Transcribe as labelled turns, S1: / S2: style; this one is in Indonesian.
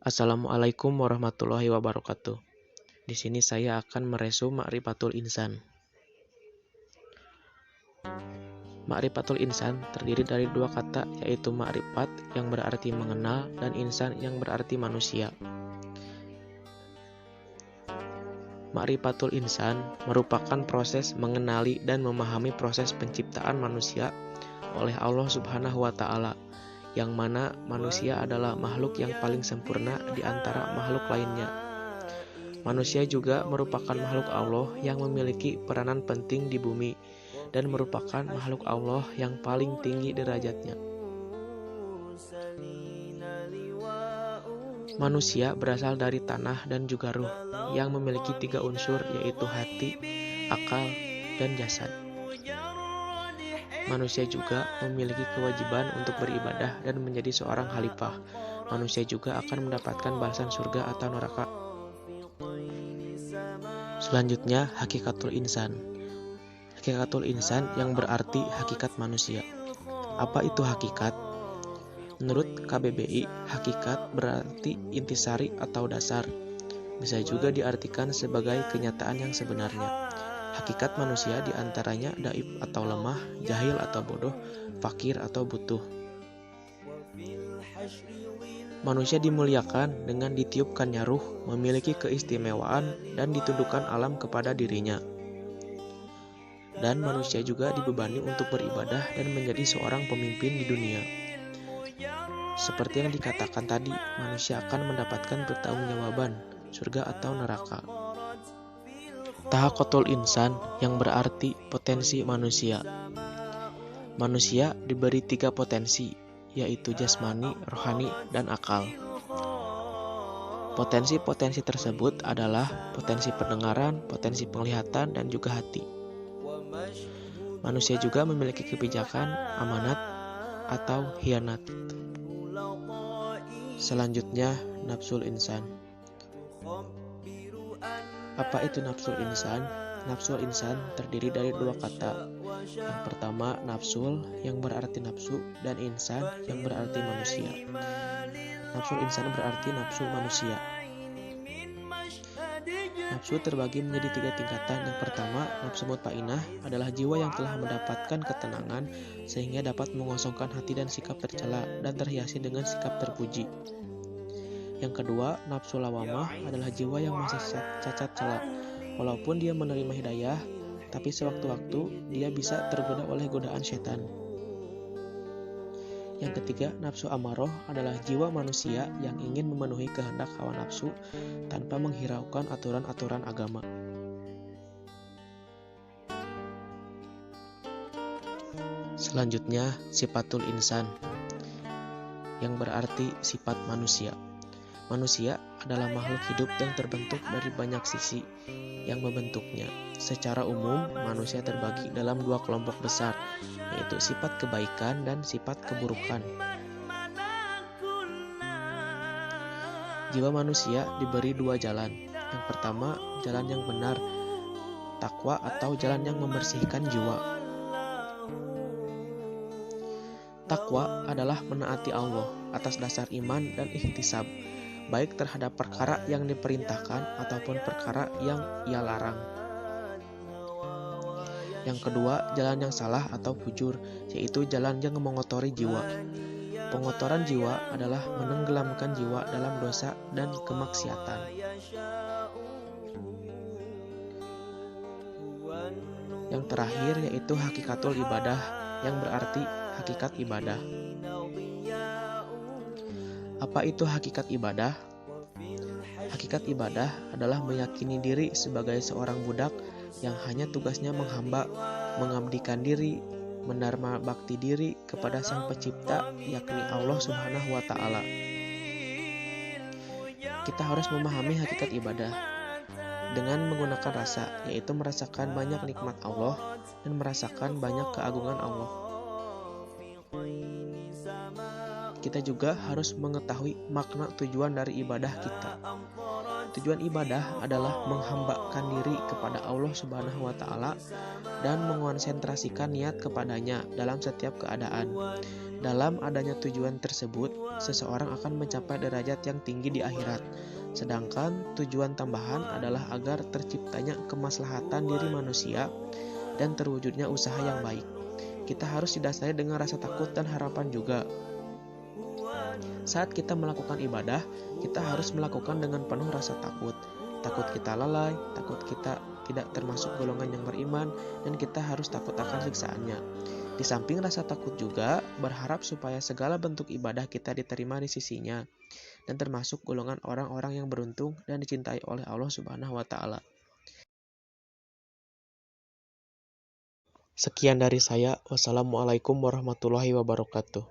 S1: Assalamualaikum warahmatullahi wabarakatuh. Di sini saya akan meresum Ma'rifatul Insan. Ma'rifatul Insan terdiri dari dua kata, yaitu ma'rifat yang berarti mengenal dan insan yang berarti manusia. Ma'rifatul Insan merupakan proses mengenali dan memahami proses penciptaan manusia oleh Allah Subhanahu wa Ta'ala, yang mana manusia adalah makhluk yang paling sempurna di antara makhluk lainnya. Manusia juga merupakan makhluk Allah yang memiliki peranan penting di bumi dan merupakan makhluk Allah yang paling tinggi derajatnya. Manusia berasal dari tanah dan juga ruh yang memiliki tiga unsur, yaitu hati, akal, dan jasad. Manusia juga memiliki kewajiban untuk beribadah dan menjadi seorang khalifah. Manusia juga akan mendapatkan balasan surga atau neraka. Selanjutnya, hakikatul insan. Hakikatul insan yang berarti hakikat manusia. Apa itu hakikat? Menurut KBBI, hakikat berarti intisari atau dasar. Bisa juga diartikan sebagai kenyataan yang sebenarnya. Hakikat manusia diantaranya daif atau lemah, jahil atau bodoh, fakir atau butuh. Manusia dimuliakan dengan ditiupkannya ruh, memiliki keistimewaan dan ditundukkan alam kepada dirinya. Dan manusia juga dibebani untuk beribadah dan menjadi seorang pemimpin di dunia. Seperti yang dikatakan tadi, manusia akan mendapatkan pertanggungjawaban, surga atau neraka. Tahaqququl insan yang berarti potensi manusia. Manusia diberi tiga potensi, yaitu jasmani, rohani, dan akal. Potensi-potensi tersebut adalah potensi pendengaran, potensi penglihatan, dan juga hati. Manusia juga memiliki kebijakan, amanat, atau khianat. Selanjutnya, nafsul insan. Apa itu nafsul insan? Nafsul insan terdiri dari dua kata. Yang pertama, nafsul yang berarti nafsu dan insan yang berarti manusia. Nafsul insan berarti nafsu manusia. Nafsu terbagi menjadi tiga tingkatan. Yang pertama, nafsu mutmainah adalah jiwa yang telah mendapatkan ketenangan sehingga dapat mengosongkan hati dan sikap tercela dan terhiasi dengan sikap terpuji. Yang kedua, nafsu lawamah adalah jiwa yang masih cacat cela. Walaupun dia menerima hidayah, tapi sewaktu-waktu dia bisa tergoda oleh godaan setan. Yang ketiga, nafsu amaroh adalah jiwa manusia yang ingin memenuhi kehendak hawa nafsu tanpa menghiraukan aturan-aturan agama. Selanjutnya, sifatul insan yang berarti sifat manusia. Manusia adalah makhluk hidup yang terbentuk dari banyak sisi yang membentuknya. Secara umum, manusia terbagi dalam dua kelompok besar, yaitu sifat kebaikan dan sifat keburukan. Jiwa manusia diberi dua jalan. Yang pertama, jalan yang benar, takwa atau jalan yang membersihkan jiwa. Takwa adalah menaati Allah atas dasar iman dan ihtisab, baik terhadap perkara yang diperintahkan ataupun perkara yang ia larang. Yang kedua, jalan yang salah atau fujur, yaitu jalan yang mengotori jiwa. Pengotoran jiwa adalah menenggelamkan jiwa dalam dosa dan kemaksiatan. Yang terakhir yaitu hakikatul ibadah, yang berarti hakikat ibadah. Apa itu hakikat ibadah? Hakikat ibadah adalah meyakini diri sebagai seorang budak yang hanya tugasnya menghamba, mengabdikan diri, mendharma bakti diri kepada Sang Pencipta, yakni Allah Subhanahu wa Ta'ala. Kita harus memahami hakikat ibadah dengan menggunakan rasa, yaitu merasakan banyak nikmat Allah dan merasakan banyak keagungan Allah. Kita juga harus mengetahui makna tujuan dari ibadah kita. Tujuan ibadah adalah menghambakan diri kepada Allah Subhanahu wa Ta'ala dan mengonsentrasikan niat kepadanya dalam setiap keadaan. Dalam adanya tujuan tersebut, seseorang akan mencapai derajat yang tinggi di akhirat. Sedangkan tujuan tambahan adalah agar terciptanya kemaslahatan diri manusia dan terwujudnya usaha yang baik. Kita harus didasari dengan rasa takut dan harapan juga. Saat kita melakukan ibadah, kita harus melakukan dengan penuh rasa takut. Takut kita lalai, takut kita tidak termasuk golongan yang beriman, dan kita harus takut akan siksaannya. Di samping rasa takut juga, berharap supaya segala bentuk ibadah kita diterima di sisinya, dan termasuk golongan orang-orang yang beruntung dan dicintai oleh Allah Subhanahu wa Ta'ala. Sekian dari saya. Wassalamualaikum warahmatullahi wabarakatuh.